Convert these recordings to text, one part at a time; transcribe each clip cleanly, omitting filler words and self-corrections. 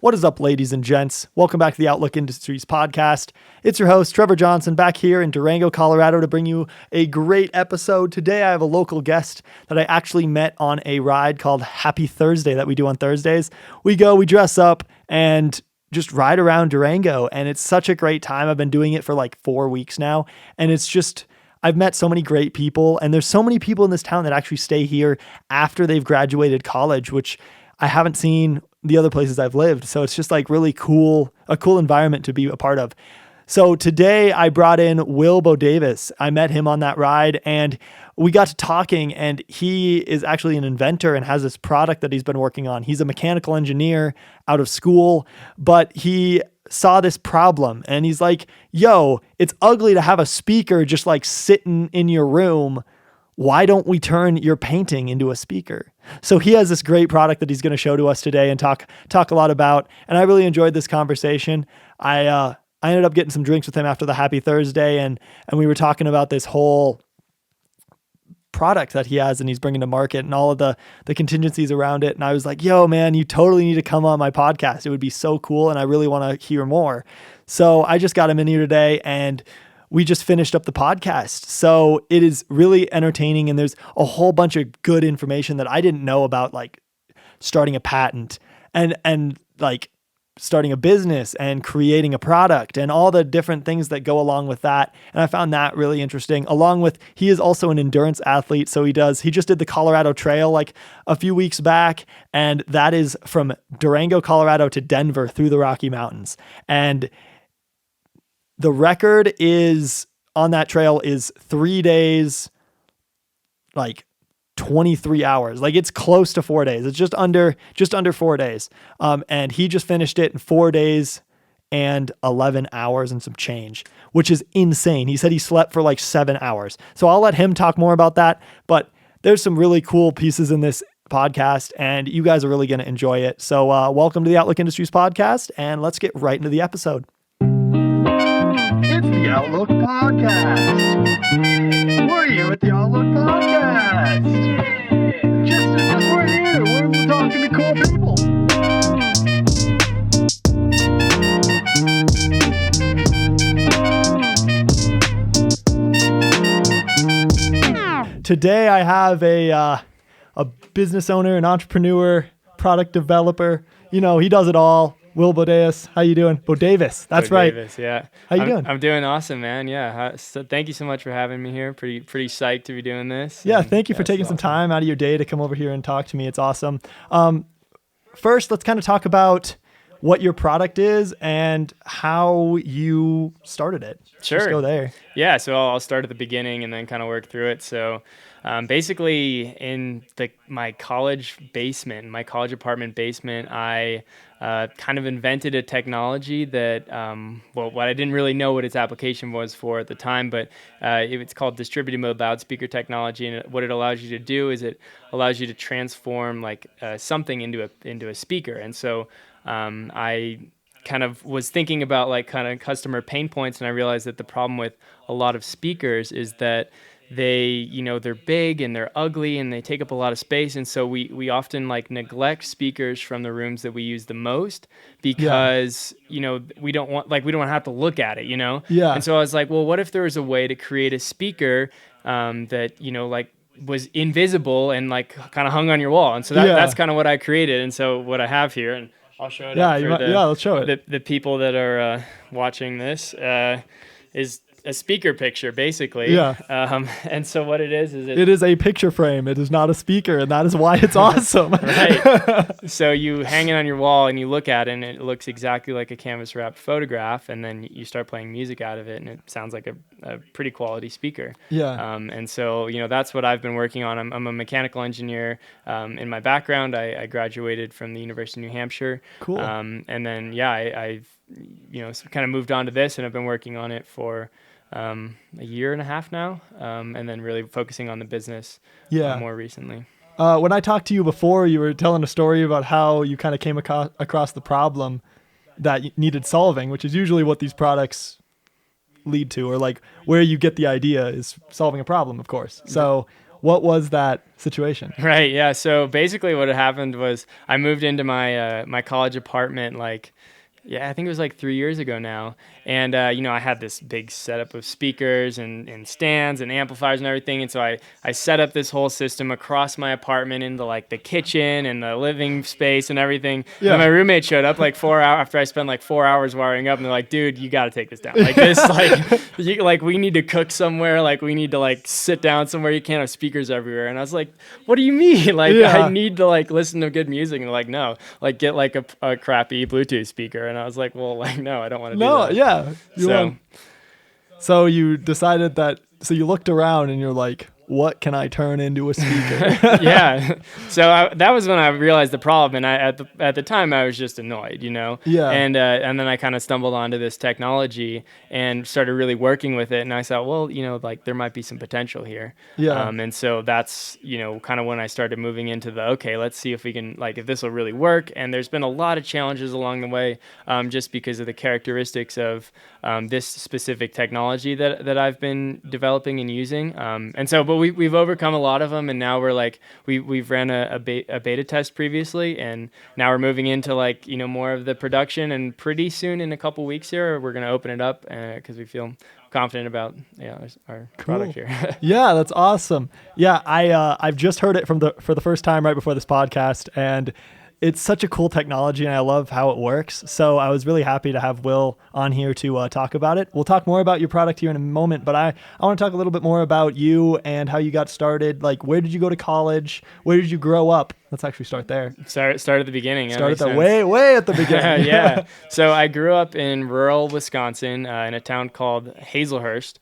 What is up, ladies and gents? Welcome back to the Outlook Industries podcast. It's your host, Trevor Johnson, back here in Durango, Colorado to bring you a great episode. Today, I have a local guest that I actually met on a ride called Happy Thursday that we do on Thursdays. We dress up, and just ride around Durango, and it's such a great time. I've been doing it for like 4 weeks now, and it's just, I've met so many great people, and there's so many people in this town that actually stay here after they've graduated college, which I haven't seen the other places I've lived. So it's just like really cool, a cool environment to be a part of. So today I brought in Bodewes. I met him on that ride, and we got to talking, and he is actually an inventor and has this product that he's been working on. He's a mechanical engineer out of school, but he saw this problem and he's like, yo, it's ugly to have a speaker just like sitting in your room. Why don't we turn your painting into a speaker? So he has this great product that he's going to show to us today and talk a lot about. And I really enjoyed this conversation. I ended up getting some drinks with him after the Happy Thursday, and we were talking about this whole product that he has and he's bringing to market and all of the contingencies around it. And I was like, yo, man, you totally need to come on my podcast. It would be so cool, and I really want to hear more. So I just got him in here today, and we just finished up the podcast. So it is really entertaining, and there's a whole bunch of good information that I didn't know about, like starting a patent and like starting a business and creating a product and all the different things that go along with that. And I found that really interesting, along with, he is also an endurance athlete. So he just did the Colorado Trail like a few weeks back. And that is from Durango, Colorado to Denver through the Rocky Mountains. And the record is on that trail is 3 days, like 23 hours. Like it's close to 4 days. It's just under 4 days. And he just finished it in 4 days and 11 hours and some change, which is insane. He said he slept for like 7 hours. So I'll let him talk more about that, but there's some really cool pieces in this podcast and you guys are really going to enjoy it. So welcome to the Outlook Industries podcast, and let's get right into the episode. It's the Outlook Podcast. We're here at the Outlook Podcast. Just we're here. We're talking to cool people. Today I have a business owner, an entrepreneur, product developer. You know, he does it all. Bodewes, how you doing? Bodewes, that's right. Bodewes, yeah. How you doing? I'm doing awesome, man. Yeah. So thank you so much for having me here. Pretty psyched to be doing this. Yeah, thank you for taking some time out of your day to come over here and talk to me. It's awesome. First, let's kind of talk about what your product is and how you started it. Sure. Let's go there. Yeah, so I'll start at the beginning and then kind of work through it. So basically in my college apartment basement, I kind of invented a technology that, what I didn't really know what its application was for at the time, but it's called distributed mode loudspeaker technology. And what it allows you to do is it allows you to transform like something into a speaker. And so I kind of was thinking about like kind of customer pain points, and I realized that the problem with a lot of speakers is that they're big and they're ugly and they take up a lot of space. And so we often like neglect speakers from the rooms that we use the most because, we don't want to have to look at it, Yeah. And so I was like, well, what if there was a way to create a speaker that, was invisible and like kind of hung on your wall. And so that's kind of what I created. And so what I have here, and I'll show it up for let's show it. The people that are watching this is a speaker picture, basically. Yeah. And so what it is it is a picture frame. It is not a speaker, and that is why it's awesome. Right. So you hang it on your wall and you look at it, and it looks exactly like a canvas wrapped photograph, and then you start playing music out of it, and it sounds like a pretty quality speaker. Yeah. And so that's what I've been working on. I'm a mechanical engineer. In my background, I graduated from the University of New Hampshire. Cool. And then I've kind of moved on to this, and I've been working on it for a year and a half now, and then really focusing on the business more recently. When I talked to you before, you were telling a story about how you kind of came across the problem that needed solving, which is usually what these products lead to, or like where you get the idea is solving a problem, of course. So What was that situation? Right. Yeah. So basically, what had happened was I moved into my my college apartment like. Yeah, I think it was like 3 years ago now. And, I had this big setup of speakers and stands and amplifiers and everything. And so I set up this whole system across my apartment into like the kitchen and the living space and everything. Yeah. And my roommate showed up like 4 hours after I spent like 4 hours wiring up. And they're like, dude, you got to take this down. Like this, like we need to cook somewhere. Like we need to like sit down somewhere. You can't have speakers everywhere. And I was like, what do you mean? Like I need to like listen to good music. And they're like, no, like get like a crappy Bluetooth speaker. And I was like, well, like, no, I don't want to do that. Yeah. So you decided that, so you looked around and you're like, what can I turn into a speaker? Yeah. So that was when I realized the problem. And at the time I was just annoyed, Yeah. And then I kind of stumbled onto this technology and started really working with it. And I thought, well, like there might be some potential here. Yeah. And so that's, kind of when I started moving into okay, let's see if we can, like, if this will really work. And there's been a lot of challenges along the way, just because of the characteristics of this specific technology that I've been developing and using. And so, but we've overcome a lot of them, and now we're like we've ran a beta test previously, and now we're moving into like more of the production, and pretty soon in a couple weeks here we're gonna open it up because we feel confident about our product here. Yeah, that's awesome. Yeah, I've just heard it for the first time right before this podcast, and it's such a cool technology, and I love how it works. So I was really happy to have Will on here to talk about it. We'll talk more about your product here in a moment, but I want to talk a little bit more about you and how you got started. Like, where did you go to college? Where did you grow up? Let's actually start there. Start at the beginning. Start at the way at the beginning. Yeah. So I grew up in rural Wisconsin in a town called Hazelhurst.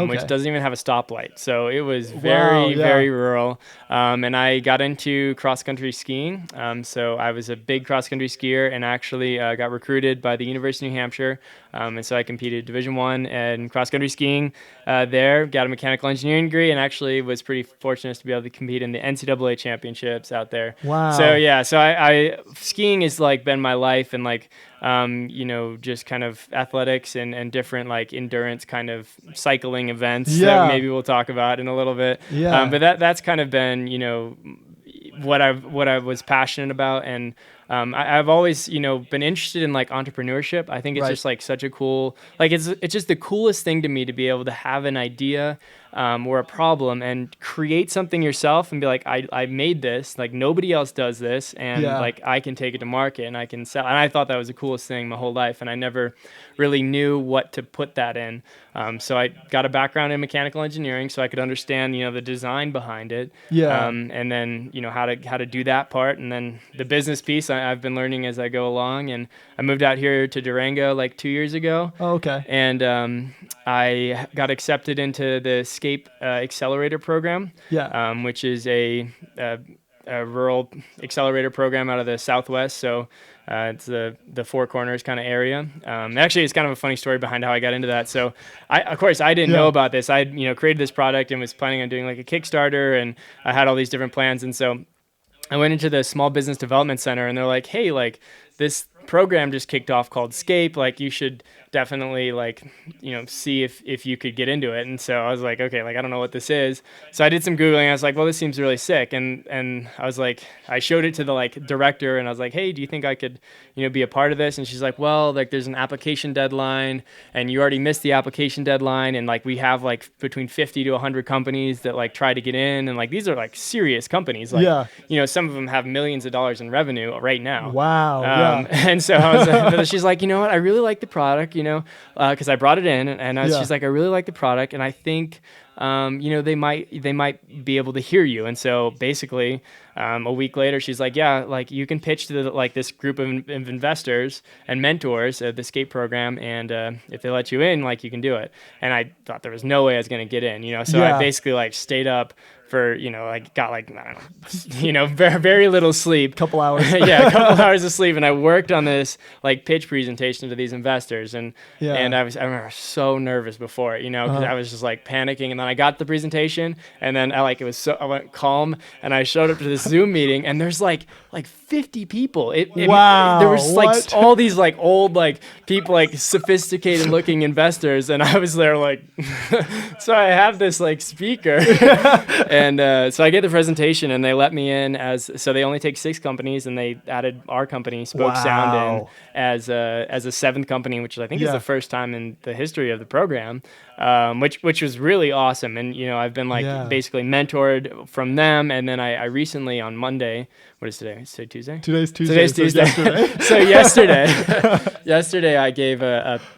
Which doesn't even have a stoplight. So it was very rural. And I got into cross-country skiing. So I was a big cross-country skier and actually got recruited by the University of New Hampshire. And so I competed Division I in cross-country skiing there, got a mechanical engineering degree, and actually was pretty fortunate to be able to compete in the NCAA championships out there. Wow. So yeah, so I skiing has like been my life, and like, just kind of athletics and different like endurance kind of cycling events that maybe we'll talk about in a little bit. Yeah. But that's kind of been, what I was passionate about. And I've always, been interested in like entrepreneurship. I think it's just like such a cool, like it's just the coolest thing to me to be able to have an idea or a problem and create something yourself and be like, I made this, like nobody else does this, and like I can take it to market and I can sell. And I thought that was the coolest thing my whole life, and I never really knew what to put that in. So I got a background in mechanical engineering so I could understand, the design behind it. Yeah. And then, how to do that part, and then the business piece I've been learning as I go along. And I moved out here to Durango like 2 years ago. Oh, okay. And I got accepted into the Accelerator program, which is a rural accelerator program out of the Southwest. So it's the Four Corners kind of area. Actually, it's kind of a funny story behind how I got into that. So of course, I didn't know about this. I created this product and was planning on doing like a Kickstarter, and I had all these different plans. And so I went into the Small Business Development Center, and they're like, hey, like this program just kicked off called Scape, like you should definitely like see if you could get into it. And so I was like, okay, like I don't know what this is. So I did some Googling. I was like, well, this seems really sick. And I was like, I showed it to the like director, and I was like, hey, do you think I could be a part of this? And she's like, well, like there's an application deadline, and you already missed the application deadline, and like we have like between 50 to 100 companies that like try to get in, and like these are like serious companies, like some of them have millions of dollars in revenue right now. Wow. And so I was like, but she's like, I really like the product, because I brought it in, and she's like, I really like the product, and I think, they might be able to hear you. And so basically, a week later, she's like, yeah, like you can pitch to this group of investors and mentors at the Escape program, and if they let you in, like you can do it. And I thought there was no way I was going to get in, so I basically like stayed up for, like got like, I don't know, very, very little sleep. Couple hours. A couple hours of sleep. And I worked on this like pitch presentation to these investors. And I remember so nervous before it, because I was just like panicking. And then then I got the presentation, and then I went calm, and I showed up to this Zoom meeting, and there's like 50 people. Wow, there was like what? all these like old like people, like sophisticated looking investors, and I was there like, so I have this like speaker, and so I get the presentation, and they let me in so they only take 6 companies, and they added our company, Spoke Sound, in as a 7th company, which I think is the first time in the history of the program, which was really awesome. And I've been like basically mentored from them, and then I recently on Monday, what is today? Is today Tuesday? Today's Tuesday. So yesterday I gave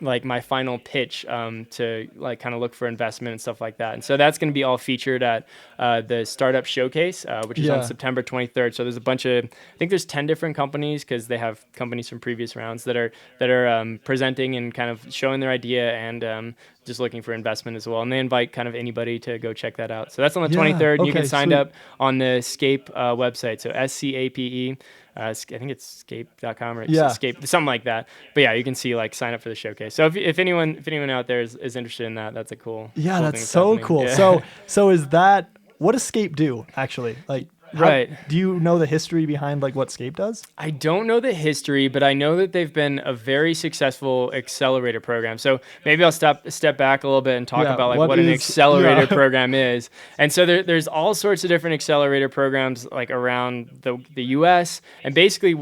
like my final pitch to like kind of look for investment and stuff like that. And so that's going to be all featured at the Startup Showcase, which is on September 23rd. So there's a bunch of, I think there's 10 different companies, because they have companies from previous rounds that are presenting and kind of showing their idea, and just looking for investment as well. And they invite kind of anybody to go check that out. So that's on the 23rd. You can sign up on the Scape website. So SCAPE. I think it's scape.com or Scape, something like that. But yeah, you can see like sign up for the showcase. So if anyone out there is interested in that, that's a cool. Yeah, cool that's thing so happening. cool. Yeah. So is that, what does Scape do actually? Like, right. Do you know the history behind like what Scape does? I don't know the history, but I know that they've been a very successful accelerator program. So maybe I'll step back a little bit and talk about like what an accelerator program is. And so there's all sorts of different accelerator programs like around the US, and basically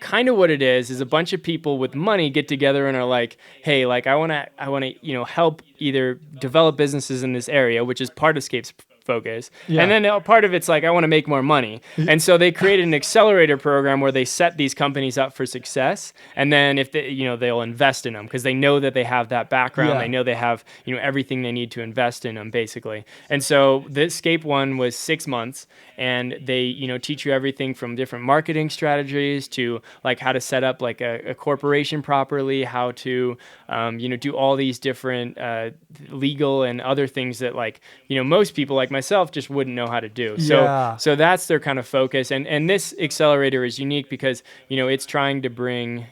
kind of what it is a bunch of people with money get together and are like, hey, like I want to help either develop businesses in this area, which is part of Scape's focus. And then part of it's like, I want to make more money. And so they created an accelerator program where they set these companies up for success. And then if they, they'll invest in them because they know that they have that background. They know they have, everything they need to invest in them basically. And so the Escape one was 6 months, and they, teach you everything from different marketing strategies to like how to set up like a corporation properly, how to, do all these different legal and other things that like, most people like myself just wouldn't know how to do. So that's their kind of focus. And this accelerator is unique because, it's trying to bring,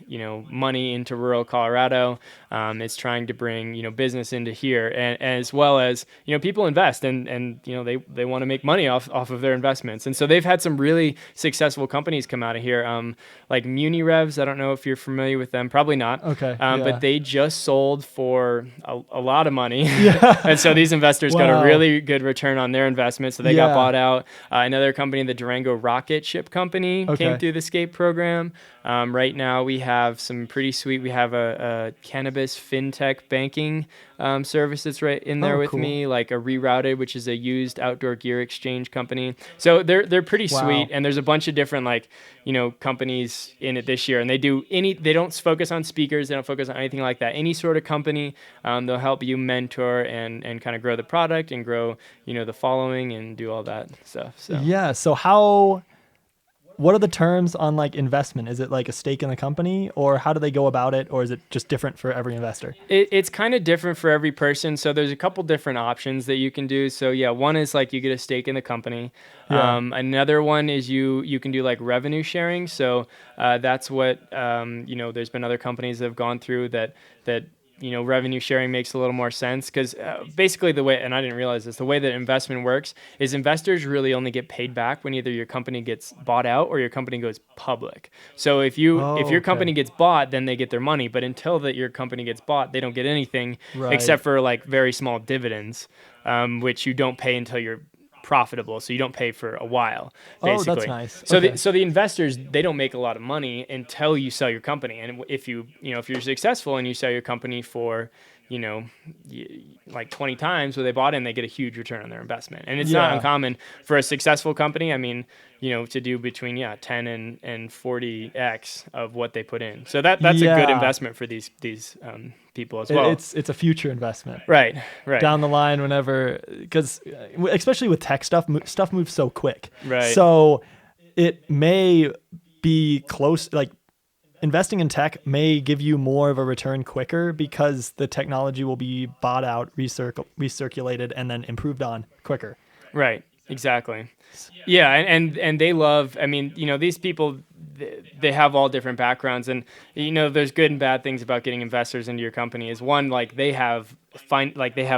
money into rural Colorado. It's trying to bring, business into here, and as well as, people invest and they want to make money off of their investments. And so they've had some really successful companies come out of here. Like MuniRevs, I don't know if you're familiar with them, probably not. Okay. But they just sold for a lot of money. And so these investors got a really good return on their investment. So they got bought out. Another company, the Durango Rocket Ship Company, came through the Escape program. Right now we have some pretty sweet, we have a cannabis fintech banking service that's right in there with me, like a Rerouted, which is a used outdoor gear exchange company. So they're pretty sweet, and there's a bunch of different like, companies in it this year, and they don't focus on speakers, they don't focus on anything like that. Any sort of company, they'll help you mentor and kind of grow the product and grow, the following and do all that stuff. So what are the terms on like investment? Is it like a stake in the company, or how do they go about it? Or is it just different for every investor? It's kind of different for every person. So there's a couple different options that you can do. So one is like you get a stake in the company. Another one is you can do like revenue sharing. So that's what, there's been other companies that have gone through that revenue sharing makes a little more sense because basically the way, and I didn't realize this, the way that investment works is investors really only get paid back when either your company gets bought out or your company goes public. So if your company gets bought, then they get their money. But until that your company gets bought, they don't get anything except for like very small dividends, which you don't pay until you're profitable, so you don't pay for a while, basically. Oh, that's nice. So the investors, they don't make a lot of money until you sell your company. And if if you're successful and you sell your company for like 20 times what they bought in, they get a huge return on their investment. And it's not uncommon for a successful company, to do between 10 and 40x of what they put in. So that's a good investment for these people as well. It's a future investment. Right. Down the line whenever, because especially with tech stuff moves so quick. Right. So it may be close, like investing in tech may give you more of a return quicker because the technology will be bought out, recirculated, and then improved on quicker. Right. Exactly. Yeah, and they love, these people, they have all different backgrounds, and there's good and bad things about getting investors into your company. Is one, like they have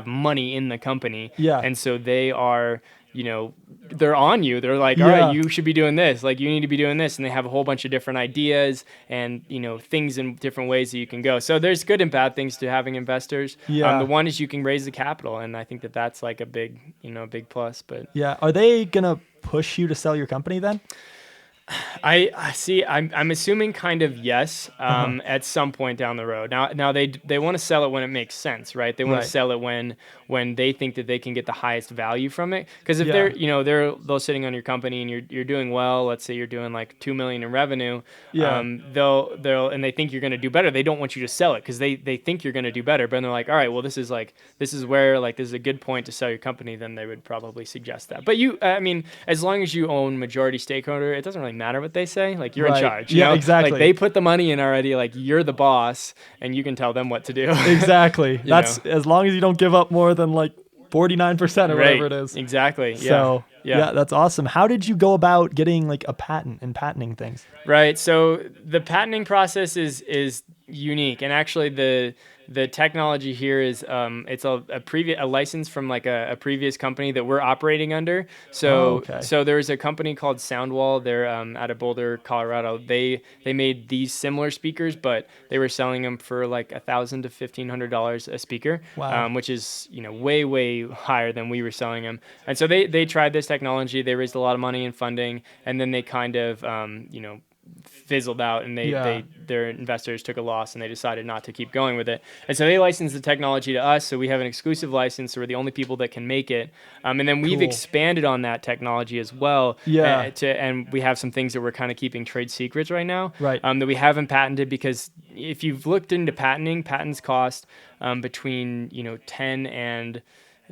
money in the company, Yeah. and so they are, they're on you. They're like, all right, you should be doing this. Like, you need to be doing this. And they have a whole bunch of different ideas and, things in different ways that you can go. So there's good and bad things to having investors. Yeah. The one is you can raise the capital. And I think that that's like a big plus. But Yeah. Are they going to push you to sell your company then? I see. I'm assuming kind of yes. At some point down the road. Now they want to sell it when it makes sense, right? They want to sell it when they think that they can get the highest value from it. Because if they're sitting on your company and you're doing well, let's say you're doing like $2 million in revenue, they'll and they think you're going to do better. They don't want you to sell it because they think you're going to do better. But they're like, all right, well this is where like this is a good point to sell your company. Then they would probably suggest that. But as long as you own majority stakeholder, it doesn't really matter what they say. Like, you're in charge. You know? Exactly. Like, they put the money in already. Like, you're the boss, and you can tell them what to do. Exactly. That's as long as you don't give up more than like 49% or whatever it is. Exactly. So yeah, that's awesome. How did you go about getting like a patent and patenting things? Right. So the patenting process is unique, and actually the technology here is it's a license from like a previous company that we're operating under. So so there's a company called Soundwall. They're out of Boulder, Colorado. They made these similar speakers, but they were selling them for like $1,000 to $1,500 a speaker. Wow. Which is way higher than we were selling them. And so they tried this technology. They raised a lot of money in funding, and then they kind of fizzled out, and their investors took a loss, and they decided not to keep going with it. And so they licensed the technology to us, so we have an exclusive license, so we're the only people that can make it. And then we've expanded on that technology as well. And we have some things that we're kind of keeping trade secrets right now. Right. That we haven't patented, because if you've looked into patenting, patents cost between $10,000 and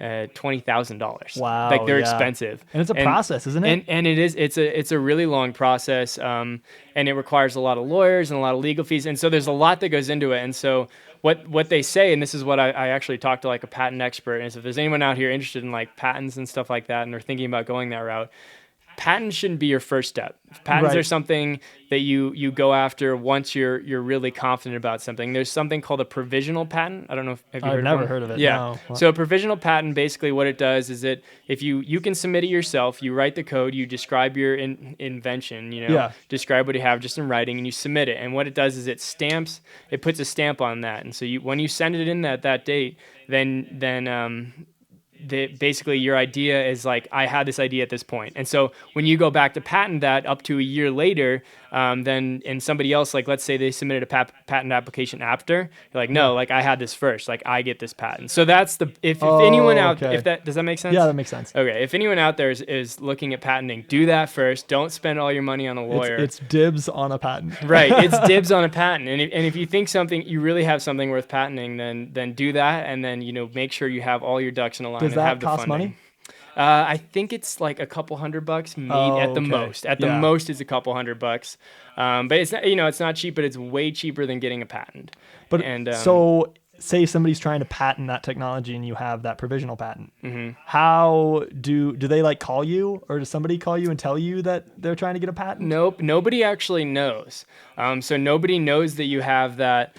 $20,000. Wow. Like, they're expensive. And it's a process, isn't it? And it is. It's a really long process. And it requires a lot of lawyers and a lot of legal fees. And so there's a lot that goes into it. And so what they say, and this is what I actually talked to like a patent expert, is if there's anyone out here interested in like patents and stuff like that, and they're thinking about going that route, patents shouldn't be your first step. Patents are something that you go after once you're really confident about something. There's something called a provisional patent. I don't know if you've heard of it. Yeah. No. So a provisional patent, basically what it does is that if you can submit it yourself, you write the code, you describe your invention, describe what you have just in writing, and you submit it. And what it does is it puts a stamp on that. And so when you send it in that date, then basically your idea is like, I had this idea at this point. And so when you go back to patent that up to a year later, and somebody else, like let's say they submitted a patent application after, you're like, no, like I had this first, like I get this patent. So that's if anyone out, does that make sense? Yeah, that makes sense. Okay. If anyone out there is looking at patenting, do that first. Don't spend all your money on a lawyer. It's dibs on a patent. Right. It's dibs on a patent. And if you think you really have something worth patenting, then do that. And then, make sure you have all your ducks in a line. Does and that have the cost funding. money? I think it's like a couple $100, maybe at the most. At the most, it's a couple $100. But it's not, it's not cheap, but it's way cheaper than getting a patent. But so say somebody's trying to patent that technology, and you have that provisional patent. Mm-hmm. How do they like call you, or does somebody call you and tell you that they're trying to get a patent? Nope, nobody actually knows. So nobody knows that you have that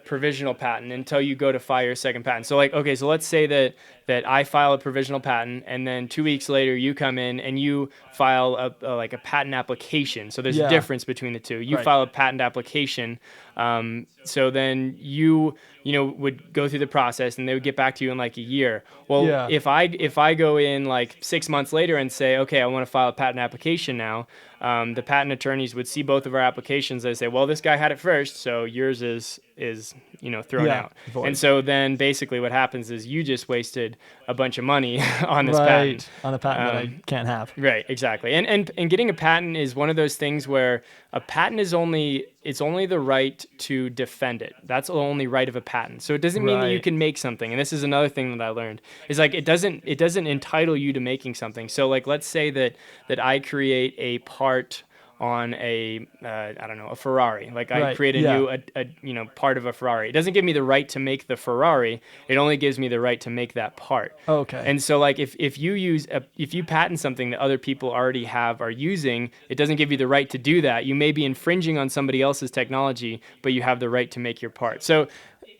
provisional patent until you go to file your second patent. So so let's say that I file a provisional patent, and then 2 weeks later you come in and you file a patent application. So there's a difference between the two. You file a patent application. So then you would go through the process, and they would get back to you in like a year. Well, if I go in like 6 months later and say, okay, I want to file a patent application now, the patent attorneys would see both of our applications. They say, well, this guy had it first, so yours is thrown out. Void. And so then basically what happens is you just wasted a bunch of money on this patent. On a patent that I can't have. Right, exactly. And getting a patent is one of those things where a patent is only the right to defend it. That's the only right of a patent. So it doesn't mean that you can make something. And this is another thing that I learned. Is like it doesn't entitle you to making something. So like let's say that I create a part on I don't know, a Ferrari. Like I Right, create a part of a Ferrari. It doesn't give me the right to make the Ferrari. It only gives me the right to make that part. Okay. And so like if you patent something that other people already are using, it doesn't give you the right to do that. You may be infringing on somebody else's technology, but you have the right to make your part. So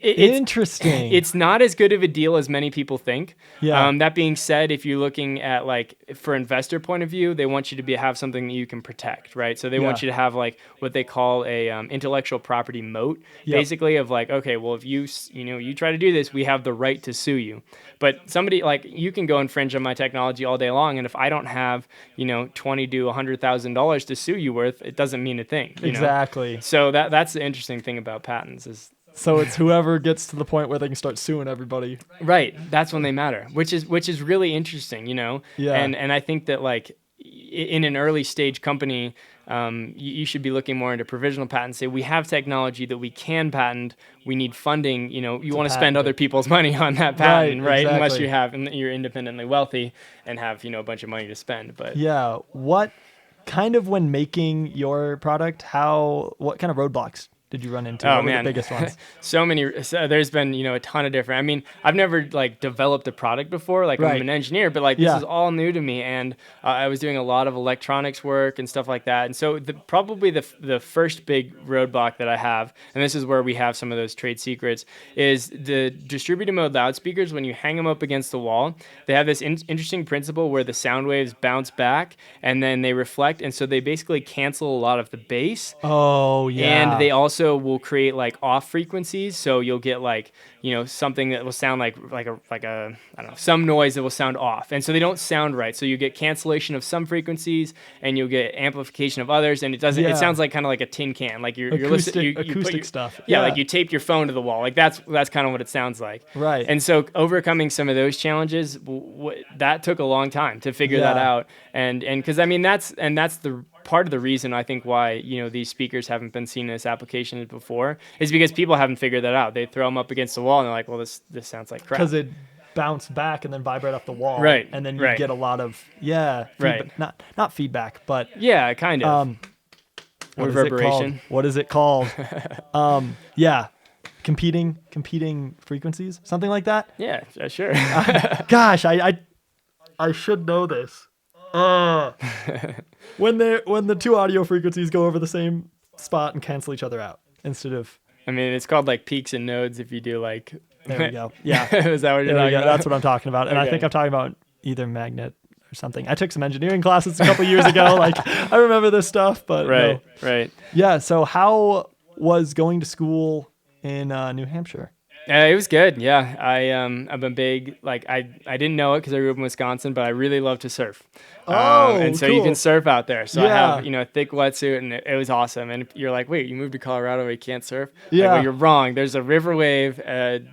Interesting. it's not as good of a deal as many people think. Yeah. That being said, if you're looking at like for investor point of view, they want you to have something that you can protect, right? So they want you to have like what they call a intellectual property moat, basically of like, okay, well if you try to do this, we have the right to sue you. But somebody like you can go infringe on my technology all day long, and if I don't have $20,000 to $100,000 to sue you with, it doesn't mean a thing. Exactly. So that's the interesting thing about patents is. So it's whoever gets to the point where they can start suing everybody. Right. That's when they matter, which is really interesting, Yeah. And I think that like in an early stage company, you should be looking more into provisional patents. Say we have technology that we can patent. We need funding. You want to spend other people's money on that patent, right? Exactly. Unless you're independently wealthy and have a bunch of money to spend. But yeah, what kind of when making your product? What kind of roadblocks did you run into? Oh, what were man. the biggest ones? So there's been, a ton of different, I mean, I've never like developed a product before, like I'm an engineer, but like this is all new to me. And I was doing a lot of electronics work and stuff like that. And so probably the first big roadblock that I have, and this is where we have some of those trade secrets, is the distributed mode loudspeakers. When you hang them up against the wall, they have this interesting principle where the sound waves bounce back and then they reflect. And so they basically cancel a lot of the bass. Oh, yeah. And they also will create like off frequencies, so you'll get like something that will sound like a I don't know, some noise that will sound off, and so they don't sound right. So you get cancellation of some frequencies, and you'll get amplification of others, and it doesn't. It sounds like kind of like a tin can, like you're listening acoustic stuff. Yeah, like you tape your phone to the wall, like that's kind of what it sounds like. Right. And so overcoming some of those challenges, that took a long time to figure that out, and because I mean that's the part of the reason I think why these speakers haven't been seen as applications before is because people haven't figured that out. They throw them up against the wall and they're like, well, this sounds like crap. Because it bounced back and then vibrate off the wall. Right. And then you get a lot of feedback, not feedback, but kind of reverberation. What is it called? Competing frequencies, something like that. Yeah, sure. Gosh, I should know this. When the two audio frequencies go over the same spot and cancel each other out instead of. I mean, it's called like peaks and nodes if you do like. There we go. Yeah. Is that what you're talking about? That's what I'm talking about. And I think I'm talking about either magnet or something. I took some engineering classes a couple years ago. Like I remember this stuff, but right. Yeah. So how was going to school in New Hampshire? It was good. Yeah. I'm a big, like, I didn't know it because I grew up in Wisconsin, but I really love to surf. And so you can surf out there. So I have, a thick wetsuit and it was awesome. And you're like, wait, you moved to Colorado where you can't surf? Yeah. Like, well, you're wrong. There's a river wave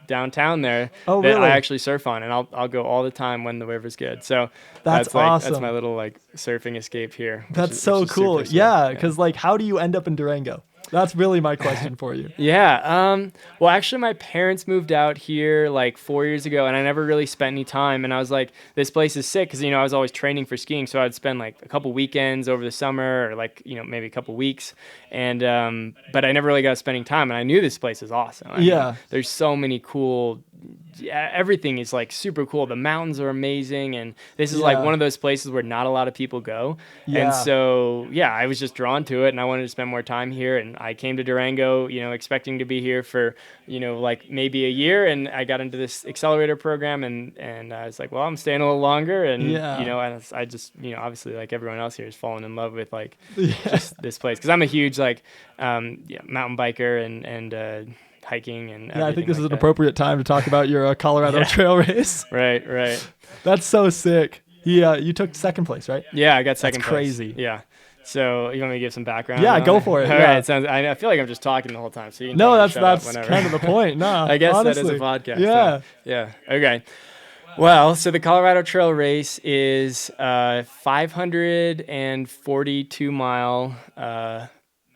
downtown there that really? I actually surf on, and I'll go all the time when the river's good. So that's like, awesome. That's my little like surfing escape here. That's so cool. Yeah. Because like, how do you end up in Durango? That's really my question for you. Yeah. Well, actually, my parents moved out here like 4 years ago, and I never really spent any time. And I was like, this place is sick because, I was always training for skiing. So I'd spend like a couple weekends over the summer or like, maybe a couple weeks. And but I never really got spending time. And I knew this place is awesome. I mean, there's so many cool. Everything is like super cool. The mountains are amazing, and this is like one of those places where not a lot of people go. And so I was just drawn to it, and I wanted to spend more time here. And I came to Durango, expecting to be here for like maybe a year, and I got into this Accelerator program, and I was like, well, I'm staying a little longer, and I just obviously like everyone else here is falling in love with like just this place because I'm a huge like mountain biker and hiking and I think this is an appropriate time to talk about your Colorado trail race. Right. That's so sick. Yeah, you took second place, right? Yeah, I got second That's place. crazy. Yeah. So you want me to give some background? Yeah, go for it. All right. I feel like I'm just talking the whole time. So you can that's whenever. kind of the point. No, I guess honestly. that is a podcast. Yeah. So, yeah. Okay. Well, so the Colorado Trail Race is 542 mile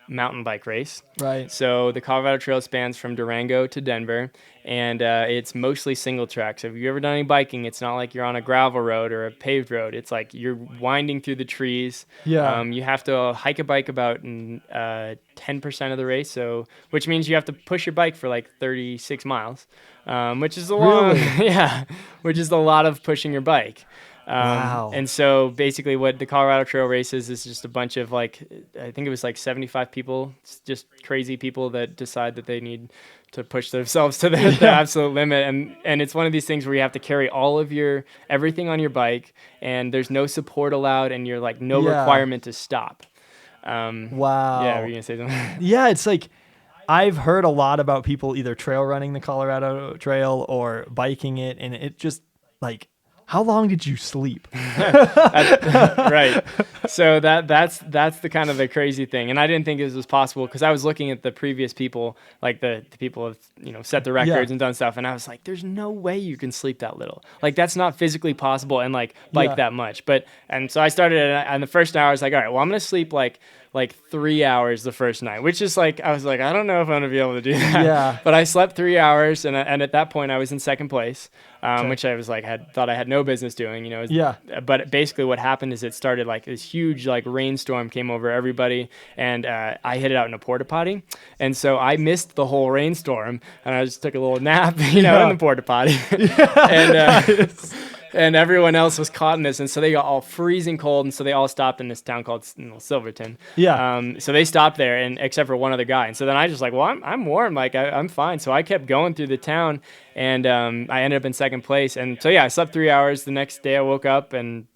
mountain bike race. Right. So the Colorado Trail spans from Durango to Denver, and it's mostly single track. So if you've ever done any biking, it's not like you're on a gravel road or a paved road. It's like you're winding through the trees. Yeah. You have to hike a bike about 10% of the race, so which means you have to push your bike for like 36 miles, which is a long, Really? yeah, which is a lot of pushing your bike. Wow. And so basically what the Colorado Trail race is just a bunch of like, I think it was like 75 people, just crazy people that decide that they need to push themselves to the absolute limit. And it's one of these things where you have to carry all of everything on your bike, and there's no support allowed, and you're like no requirement to stop. Wow. Yeah, were you gonna say something? Yeah, it's like I've heard a lot about people either trail running the Colorado Trail or biking it, and it just like, how long did you sleep? Right. So that's the kind of the crazy thing, and I didn't think this was possible because I was looking at the previous people, like the people have set the records and done stuff, and I was like, there's no way you can sleep that little. Like that's not physically possible, and like bike that much. And so I started, and the first hour I was like, all right, well I'm gonna sleep like 3 hours the first night, which is like, I was like, I don't know if I'm gonna be able to do that. Yeah. But I slept 3 hours, and at that point I was in second place, which I was like, thought I had no business doing, But basically what happened is it started like this huge like rainstorm came over everybody, and I hid it out in a porta potty, and so I missed the whole rainstorm, and I just took a little nap, in the porta potty, and. And everyone else was caught in this, and so they got all freezing cold, and so they all stopped in this town called Silverton. Yeah. So they stopped there, and except for one other guy. And so then I just like, well, I'm warm, like I'm fine. So I kept going through the town, and I ended up in second place. And so yeah, I slept 3 hours. The next day I woke up and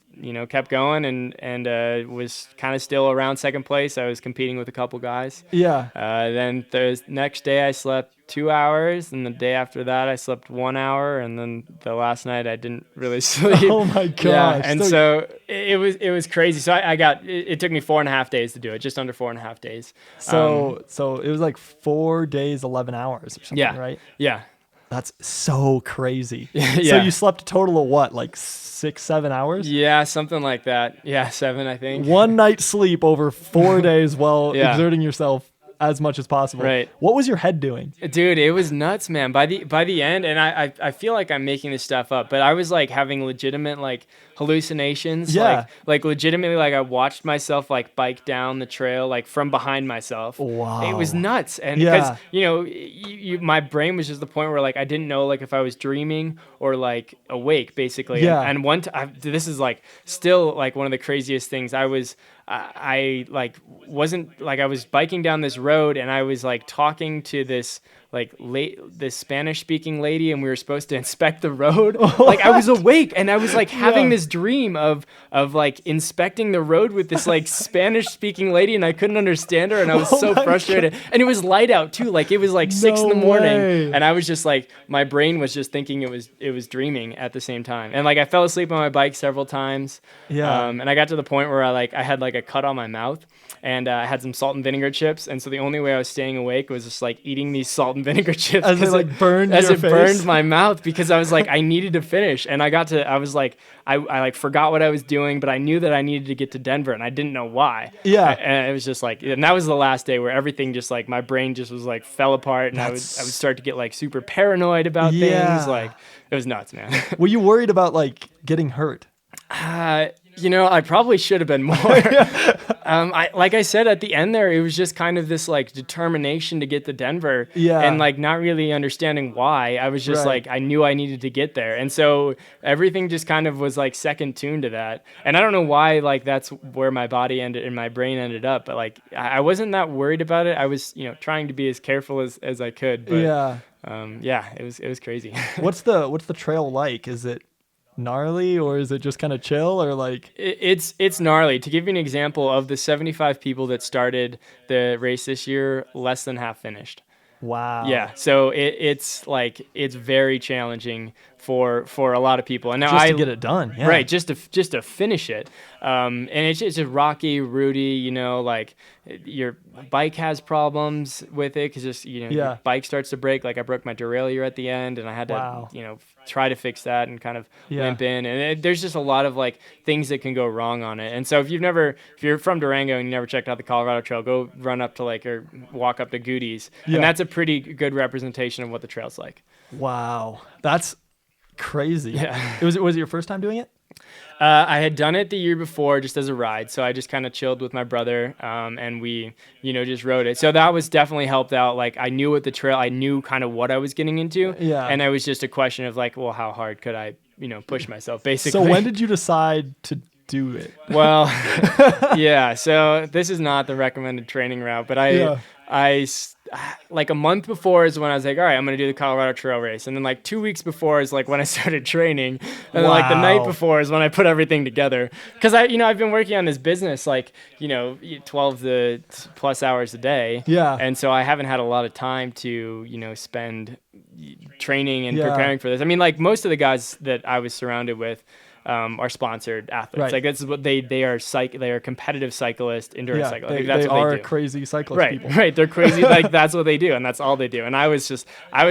kept going, and was kind of still around second place. I was competing with a couple guys. Yeah. Then the next day I slept 2 hours, and the day after that I slept 1 hour, and then the last night I didn't really sleep. Oh my gosh. Yeah, and so it was crazy. So it took me 4.5 days to do it, just under 4.5 days. So it was like 4 days, 11 hours or something, right? Yeah. That's so crazy. Yeah. So you slept a total of what, like 6-7 hours? Yeah, something like that. Yeah, 7, I think. One night sleep over 4 days while exerting yourself as much as possible. Right. What was your head doing? Dude, it was nuts, man. By the end, and I feel like I'm making this stuff up, but I was like having legitimate like hallucinations. Yeah. Like legitimately, like I watched myself like bike down the trail like from behind myself. Wow. It was nuts, and because my brain was just the point where like I didn't know like if I was dreaming or like awake, basically. Yeah. And one time, this is like still like one of the craziest things. I like wasn't like I was biking down this road, and I was like talking to this this Spanish speaking lady, and we were supposed to inspect the road. Like I was awake, and I was like having this dream of like inspecting the road with this like Spanish speaking lady, and I couldn't understand her, and I was so frustrated. God. And it was light out too, like it was like 6 in the morning, and I was just like, my brain was just thinking it was dreaming at the same time, and like I fell asleep on my bike several times. And I got to the point where I had like a cut on my mouth, and I had some salt and vinegar chips, and so the only way I was staying awake was just like eating these salt and vinegar chips as it like burned as your it face? Burned my mouth, because I was like I needed to finish, and I was like I like forgot what I was doing, but I knew that I needed to get to Denver, and I didn't know why. And it was just like, and that was the last day where everything just like my brain just was like fell apart, and I would start to get like super paranoid about things. Like it was nuts, man. Were you worried about like getting hurt? I probably should have been more. Like I said at the end there, it was just kind of this like determination to get to Denver, and like not really understanding why. I was just like, I knew I needed to get there, and so everything just kind of was like second tune to that. And I don't know why, like that's where my body ended and my brain ended up, but like I wasn't that worried about it. I was trying to be as careful as I could. But, it was crazy. What's the trail like? Is it gnarly, or is it just kind of chill, or like it's gnarly? To give you an example, of the 75 people that started the race this year, less than half finished. Wow. Yeah, so it's very challenging for a lot of people. And now Just to get it done. Yeah. Right, just to finish it, and it's just rocky, rooty. Like your bike has problems with it because just your bike starts to break. Like I broke my derailleur at the end, and I had to try to fix that and kind of limp in. And there's just a lot of like things that can go wrong on it. And so if you're from Durango and you never checked out the Colorado Trail, go run up to or walk up to Goody's, and that's a pretty good representation of what the trail's like. Wow, that's crazy. Yeah. Was it your first time doing it? I had done it the year before just as a ride, so I just kind of chilled with my brother, and we, just rode it. So that was definitely helped out. Like I knew what the trail, I knew kind of what I was getting into, and it was just a question of like, well, how hard could I, push myself, basically. So when did you decide to do it? Well, yeah. So this is not the recommended training route, but I like a month before is when I was like, all right, I'm going to do the Colorado Trail race. And then like 2 weeks before is like when I started training. And then like the night before is when I put everything together. Cause I've been working on this business, 12 to plus hours a day. Yeah. And so I haven't had a lot of time to, spend training and preparing for this. I mean, like most of the guys that I was surrounded with, are sponsored athletes. Right. Like that's what they are. They are competitive cyclists, endurance cyclists. They, that's they what are they do. crazy cyclist people. Right. They're crazy. Like that's what they do, and that's all they do. And I was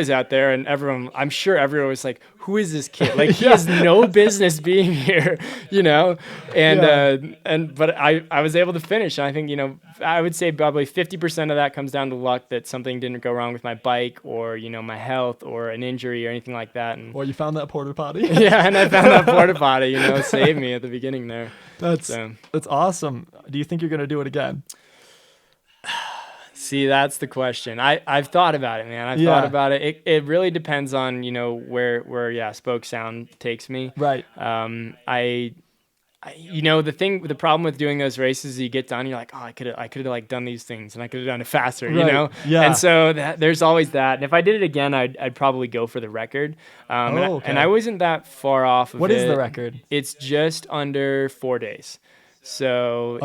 out there, and I'm sure everyone was like, "Who is this kid? Like he has no business being here," And but I was able to finish, and I think I would say probably 50% of that comes down to luck that something didn't go wrong with my bike or my health or an injury or anything like that. And well, you found that porta potty. Yeah, and I found that porta potty. Saved me at the beginning there. That's awesome. Do you think you're gonna do it again? See, that's the question. I've thought about it, man. I've thought about it. It really depends on where Spoke Sound takes me. Right. The problem with doing those races is you get done, you're like, oh, I could have like done these things and I could have done it faster, Yeah. And so there's always that. And if I did it again, I'd probably go for the record. And I wasn't that far off of it. What is the record? It's just under 4 days. So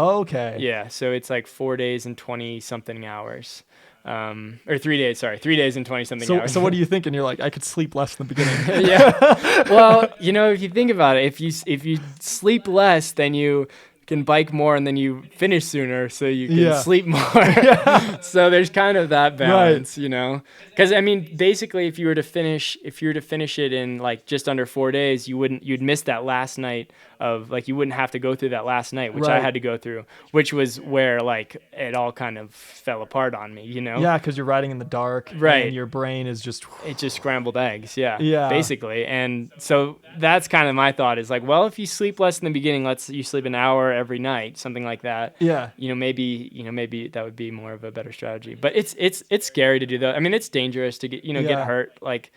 yeah, so it's like 4 days and 20 something hours. Or 3 days, 3 days and 20 something hours. So what are you thinking? You're like, I could sleep less in the beginning. Yeah. Well, if you think about it, if you sleep less, then you can bike more and then you finish sooner, so you can sleep more. So there's kind of that balance, because I mean, basically if you were to finish it in like just under 4 days, you'd miss that last night of like, you wouldn't have to go through that last night, which I had to go through, which was where like it all kind of fell apart on me, Yeah, because you're riding in the dark, right? And your brain is just scrambled eggs, basically. And so that's kind of my thought is like, well, if you sleep less in the beginning, you sleep an hour every night, something like that. Yeah. Maybe that would be more of a better strategy. But it's scary to do that. I mean, it's dangerous to get get hurt. Like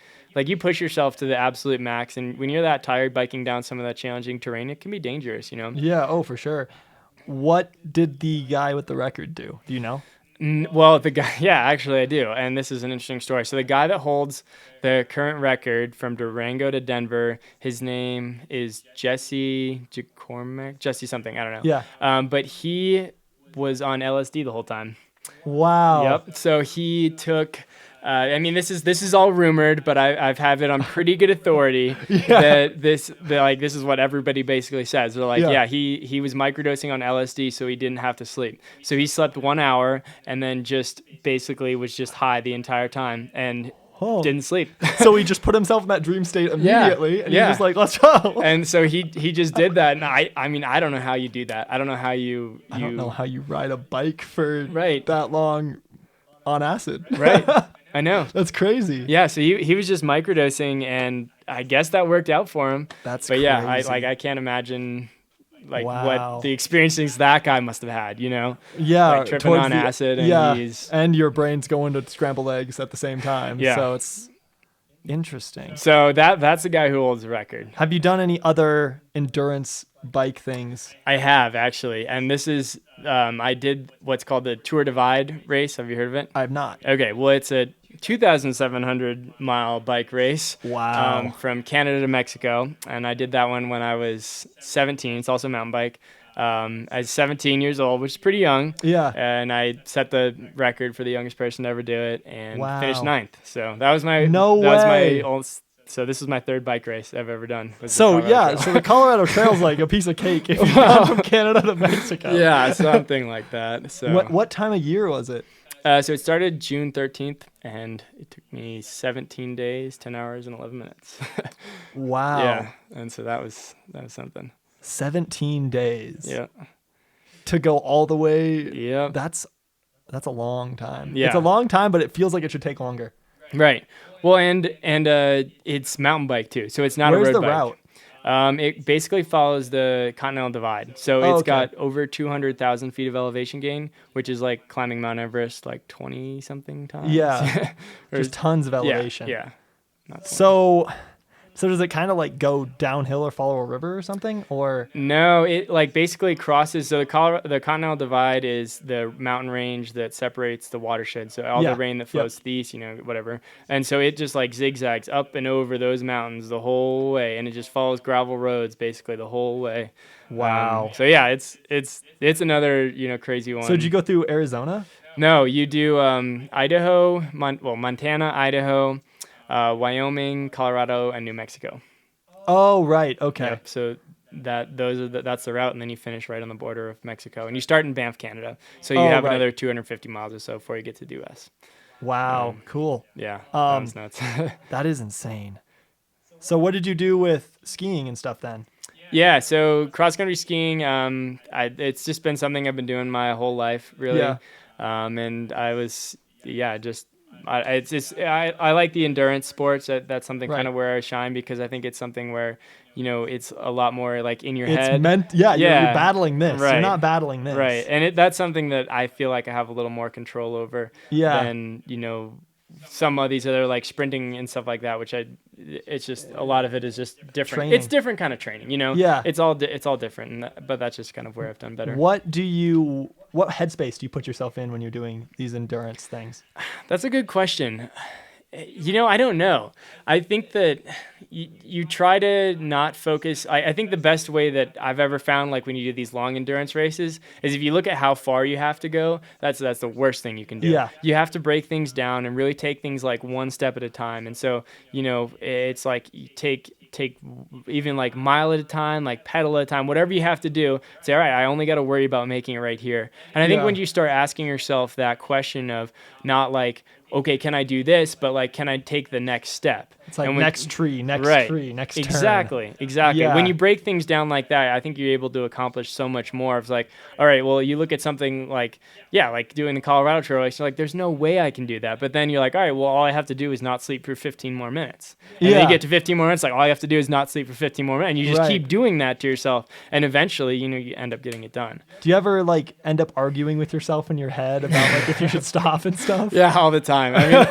you push yourself to the absolute max, and when you're that tired biking down some of that challenging terrain, it can be dangerous, Yeah, oh, for sure. What did the guy with the record do? Do you know? Well, the guy, actually I do. And this is an interesting story. So the guy that holds the current record from Durango to Denver, his name is Jesse something, I don't know. Yeah. But he was on LSD the whole time. Wow. Yep. So he took, this is all rumored, but I've had it on pretty good authority that this is what everybody basically says. They're like, he was microdosing on LSD, so he didn't have to sleep. So he slept 1 hour and then just basically was just high the entire time and didn't sleep. So he just put himself in that dream state immediately, and he was like, let's go. And so he just did that. And I don't know how you do that. I don't know how you I don't know how you ride a bike for right. that long on acid. Right. I know. That's crazy. Yeah, so he was just microdosing, and I guess that worked out for him. But crazy. Yeah, I can't imagine what the experiences that guy must have had, Yeah, like tripping on acid, and and your brain's going to scrambled eggs at the same time. Yeah. So it's interesting. So that's the guy who holds the record. Have you done any other endurance bike things? I have, actually, and this is I did what's called the Tour Divide race. Have you heard of it? I have not. Okay, well, it's a 2,700 mile bike race. Wow. From Canada to Mexico, and I did that one when I was 17. It's also a mountain bike. I was 17 years old, which is pretty young. Yeah. And I set the record for the youngest person to ever do it, and finished 9th. So that was my So this is my third bike race I've ever done. was the So Colorado yeah, Trail. so the Colorado Trail's like a piece of cake if you've gone from Canada to Mexico. Yeah, something like that. So What time of year was it? So it started June 13th, and it took me 17 days, 10 hours, and 11 minutes. Wow. Yeah, and so that was something. 17 days. Yeah. To go all the way. Yeah. That's a long time. Yeah. It's a long time, but it feels like it should take longer. Right. Well, and it's mountain bike too, so it's not Where's a road the bike. route? It basically follows the Continental Divide. So Oh, it's okay. got over 200,000 feet of elevation gain, which is like climbing Mount Everest like 20 something times. Yeah. Or- There's tons of elevation. Yeah. Not 20. So does it kind of like go downhill or follow a river or something? Or No, it like basically crosses. So the Continental Divide is the mountain range that separates the watershed. So all Yeah. the rain that flows to the east, whatever. And so it just like zigzags up and over those mountains the whole way, and it just follows gravel roads basically the whole way. Wow. So yeah, it's another crazy one. so did you go through Arizona? No, you do Idaho, Montana, Idaho, Wyoming, Colorado, and New Mexico. Oh, right. Okay. Yep. So that's the route, and then you finish right on the border of Mexico, and you start in Banff, Canada. So you have right. another 250 miles or so before you get to the U.S. Wow. Cool. Yeah, that was nuts. That is insane. So what did you do with skiing and stuff then? Yeah, so cross country skiing, it's just been something I've been doing my whole life, really. Yeah. And I was, I like the endurance sports. That's something Right. kind of where I shine, because I think it's something where, it's a lot more like in your It's head. meant, you're Yeah. battling this. You're Right. not battling this. Right. And that's something that I feel like I have a little more control over Yeah. than, some of these other like sprinting and stuff like that, which it's just a lot of it is just different. Training. It's different kind of training, Yeah. It's all different, but that's just kind of where I've done better. What headspace do you put yourself in when you're doing these endurance things? That's a good question. I don't know. I think that you try to not focus. I think the best way that I've ever found, like when you do these long endurance races, is if you look at how far you have to go, that's the worst thing you can do. Yeah. You have to break things down and really take things like one step at a time. And so, it's like you take even like mile at a time, like pedal at a time, whatever you have to do. Say, all right, I only got to worry about making it right here. And I think Yeah. when you start asking yourself that question of not like, okay, can I do this? But like, can I take the next step? It's like And when- next tree, next Right. tree, next turn. Exactly. Yeah. When you break things down like that, I think you're able to accomplish so much more. It's like, all right, well, you look at something like, like doing the Colorado Trail race, you're like, there's no way I can do that. But then you're like, all right, well, all I have to do is not sleep for 15 more minutes. And then Yeah. you get to 15 more minutes, like all I have to do is not sleep for 15 more minutes. And you just Right. keep doing that to yourself. And eventually, you end up getting it done. Do you ever like end up arguing with yourself in your head about like if you should stop and stuff? Yeah, all the time. I mean,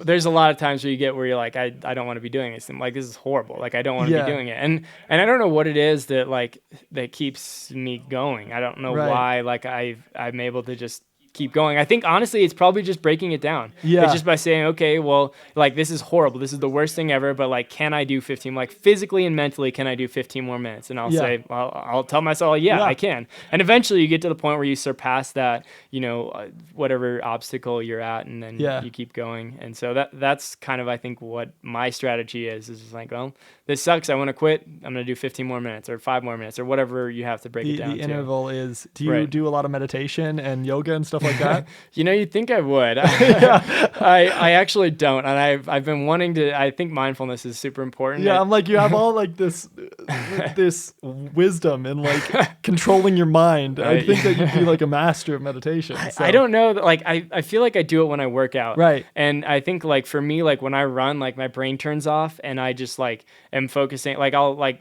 there's a lot of times where you get where you're like, I don't want to be doing this. I'm like, this is horrible. Like, I don't want to Yeah. be doing it. And I don't know what it is that keeps me going. I don't know Right. why, like I'm able to just keep going. I think honestly, it's probably just breaking it down. Yeah. It's just by saying, okay, well, like this is horrible. This is the worst thing ever. But like, can I do 15? Like physically and mentally, can I do 15 more minutes? And I'll Yeah. say, well, I'll tell myself, yeah, I can. And eventually, you get to the point where you surpass that, whatever obstacle you're at, and then Yeah. you keep going. And so that's kind of I think what my strategy is just like, well, this sucks. I want to quit. I'm gonna do 15 more minutes or 5 more minutes or whatever you have to break it down The to. interval is, do you Right. do a lot of meditation and yoga and stuff like that? You'd think I would. I actually don't, and I've been wanting to. I think mindfulness is super important. Yeah, I'm like, you have all like this wisdom and like controlling your mind. I Right. think that you'd be like a master of meditation. So. I don't know. Like I feel like I do it when I work out. Right. And I think like for me, like when I run, like my brain turns off and I just like am focusing. Like I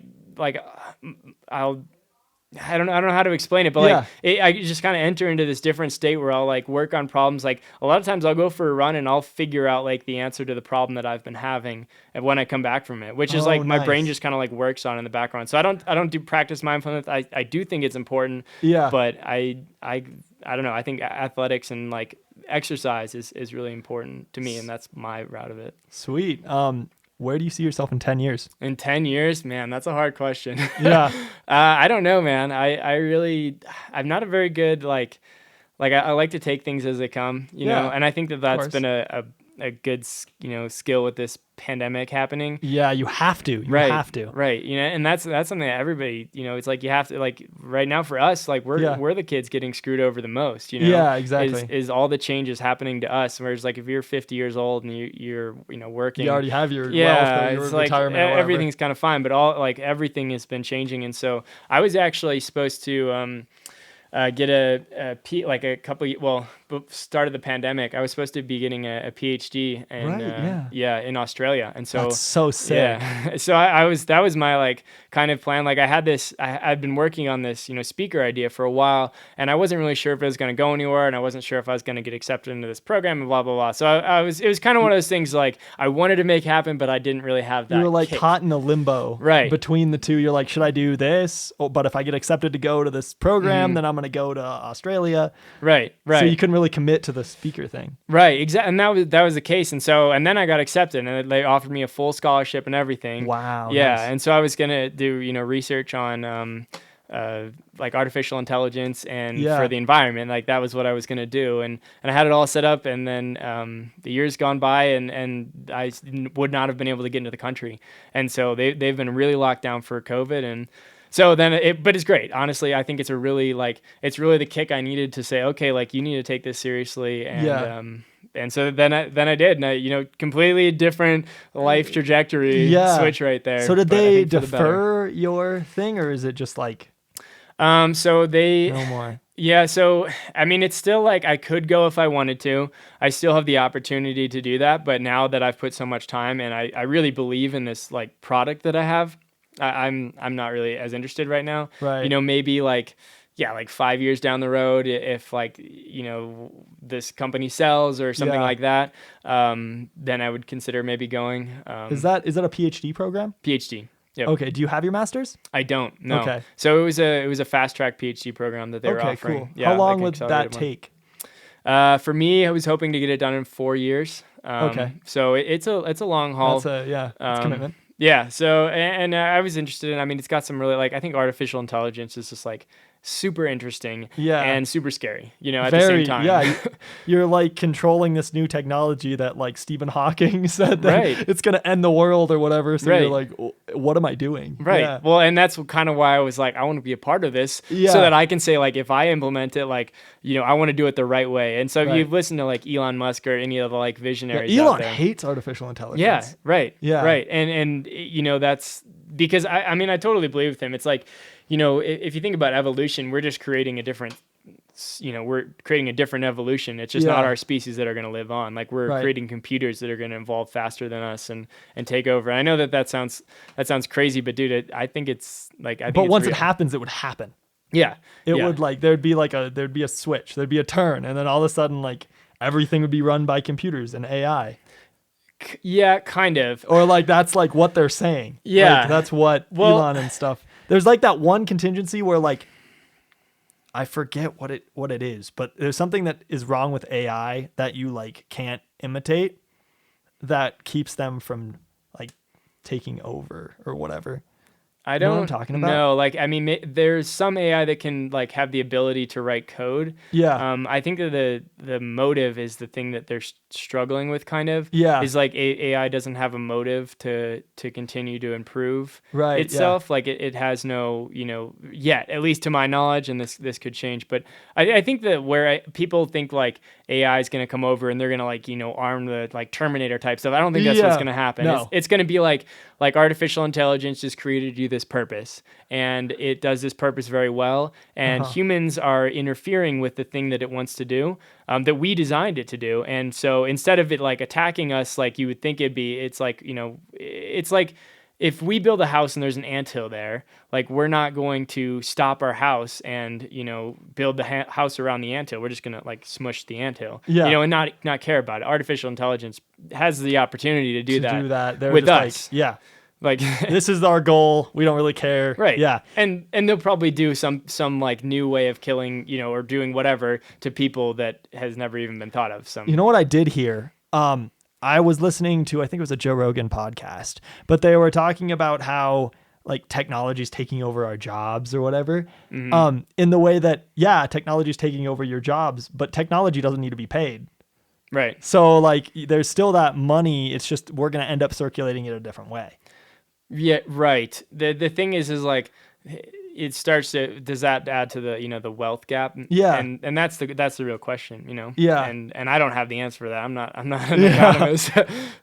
don't know how to explain it, but I just kind of enter into this different state where I'll like work on problems. Like a lot of times I'll go for a run and I'll figure out like the answer to the problem that I've been having and when I come back from it, which is Oh, like my nice. brain just kind of like works on in the background. So I don't do practice mindfulness. I do think it's important. Yeah. But I don't know. I think athletics and like exercise is really important to me, and that's my route of it. Sweet. Where do you see yourself in 10 years? In 10 years, man, that's a hard question. Yeah. I don't know, man. I'm not a very good, I like to take things as they come, you know, and I think that's course. been a good skill with this pandemic happening. Yeah, you have to. You Right, have to. right. And that's something that everybody, it's like you have to, like right now for us, like we're the kids getting screwed over the most. Yeah, exactly. Is all the changes happening to us? Whereas like if you're 50 years old and you're working, you already have your wealth or your it's retirement. Like or everything's kind of fine, but everything has been changing. And so I was actually supposed to get start of the pandemic, I was supposed to be getting a PhD in Australia. And so that's so sick. Yeah. So that was my like kind of plan. Like I'd been working on this, speaker idea for a while, and I wasn't really sure if it was going to go anywhere, and I wasn't sure if I was going to get accepted into this program and blah, blah, blah. So it was kind of one of those things like I wanted to make happen, but I didn't really have that. You were like kick. caught in a limbo between the two. You're like, should I do this? But if I get accepted to go to this program, then I'm going to go to Australia. Right. So you couldn't really commit to the speaker thing. Right, exactly. And that was the case. And then I got accepted, and they offered me a full scholarship and everything. Wow. Yeah. Nice. And so I was going to do, research on like artificial intelligence and for the environment. Like that was what I was going to do. And I had it all set up, and then the years gone by, and I would not have been able to get into the country. And so they've been really locked down for COVID. And so then but it's great. Honestly, I think it's really the kick I needed to say, okay, like you need to take this seriously. And and so then I did, and I, completely different life trajectory switch right there. So did they defer your thing, or is it just like, so they no more? Yeah. So, I mean, it's still like I could go if I wanted to. I still have the opportunity to do that. But now that I've put so much time and I really believe in this like product that I have, I'm not really as interested right now. Right. Maybe like 5 years down the road, if like, this company sells or something like that, then I would consider maybe going. Is that a PhD program? PhD. Yep. Okay. Do you have your master's? I don't. No. Okay. So it was a fast track PhD program that they were offering. Cool. Yeah, how long like would that take? For me, I was hoping to get it done in 4 years. Okay. So it's a long haul. It's commitment. Yeah. So and I was interested in. I mean, it's got some really I think artificial intelligence is just like super interesting. And super scary. At the same time. Yeah. You're like controlling this new technology that like Stephen Hawking said that it's going to end the world or whatever. So you're like, what am I doing? Right. Yeah. Well, and that's kind of why I was like, I want to be a part of this so that I can say like, if I implement it, like, I want to do it the right way. And so if you've listened to like Elon Musk or any of the like visionaries Elon out there, hates artificial intelligence. Yeah. Right. Yeah. Right. And that's because I mean, I totally believe with him. It's like, if you think about evolution, we're just creating a different evolution. It's just not our species that are going to live on. Like we're creating computers that are going to evolve faster than us and take over. I know that sounds crazy, but dude, I think it's like, but once it happens, it would happen. Yeah. It would like, there'd be a switch, there'd be a turn. And then all of a sudden, like everything would be run by computers and AI. Yeah, kind of. Or like, that's like what they're saying. Yeah. Like, that's what Elon and stuff. There's like that one contingency where like, I forget what it is, but there's something that is wrong with AI that you like can't imitate that keeps them from like taking over or whatever. I know don't what I'm talking about? know. Like, I mean, there's some AI that can like have the ability to write code. Yeah. I think that the motive is the thing that they're struggling with, kind of. Yeah. Is like AI doesn't have a motive to continue to improve Right, itself. Like it has no, yet, at least to my knowledge, and this could change. But I think that where people think like AI is going to come over and they're going to like, arm the like Terminator type stuff. I don't think that's what's going to happen. No. It's going to be like artificial intelligence just created you this purpose, and it does this purpose very well, and humans are interfering with the thing that it wants to do, that we designed it to do. And so instead of it like attacking us like you would think it'd be, it's like, it's like if we build a house and there's an anthill there, like we're not going to stop our house and, build the house around the anthill. We're just going to like smush the anthill, and not care about it. Artificial intelligence has the opportunity to do that with us. Like, like this is our goal. We don't really care. Right. Yeah. And they'll probably do some like new way of killing, or doing whatever to people that has never even been thought of. You know what I did hear? I was listening to, I think it was a Joe Rogan podcast, but they were talking about how like technology is taking over our jobs or whatever. In the way that, technology is taking over your jobs, but technology doesn't need to be paid. Right. So like there's still that money. It's just we're going to end up circulating it a different way. Yeah, right. The thing is like it starts to, does that add to the, the wealth gap? Yeah. And that's the real question, Yeah. And I don't have the answer for that. I'm not an economist.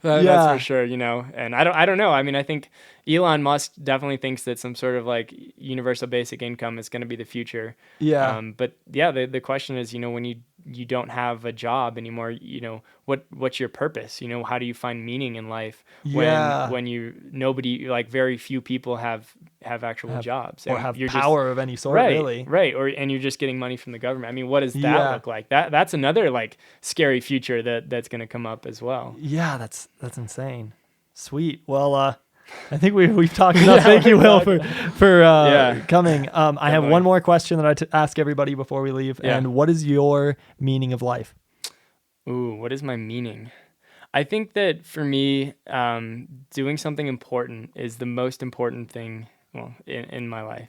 That's for sure, and I don't know. I mean, I think Elon Musk definitely thinks that some sort of like universal basic income is going to be the future. Yeah. But yeah, the question is, when you don't have a job anymore, what's your purpose? How do you find meaning in life when nobody, like very few people have actual jobs or and have you're power of any sort, really. Right. And you're just getting money from the government. I mean, what does that look like? That's another like scary future that's going to come up as well. Yeah, that's insane. Sweet. Well, I think we've talked enough. Thank you, Will, for coming. I have one more question that I ask everybody before we leave. Yeah. And what is your meaning of life? Ooh, what is my meaning? I think that for me, doing something important is the most important thing. Well, in my life,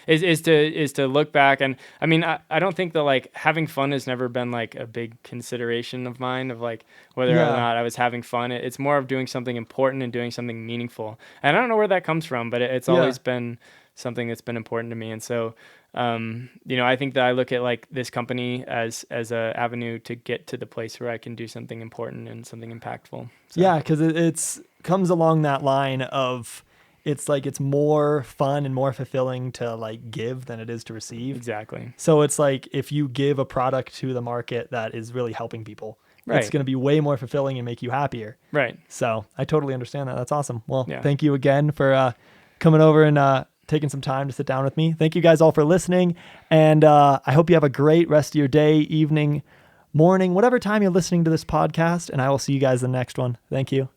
is to look back. And I mean, I don't think that like having fun has never been like a big consideration of mine of like whether or not I was having fun. It's more of doing something important and doing something meaningful. And I don't know where that comes from, but it's always been something that's been important to me. And so, I think that I look at like this company as a avenue to get to the place where I can do something important and something impactful. So. Yeah, because it's comes along that line of, it's like it's more fun and more fulfilling to like give than it is to receive. Exactly. So it's like if you give a product to the market that is really helping people, it's going to be way more fulfilling and make you happier. Right. So I totally understand that. That's awesome. Well, thank you again for coming over and taking some time to sit down with me. Thank you guys all for listening. And I hope you have a great rest of your day, evening, morning, whatever time you're listening to this podcast. And I will see you guys in the next one. Thank you.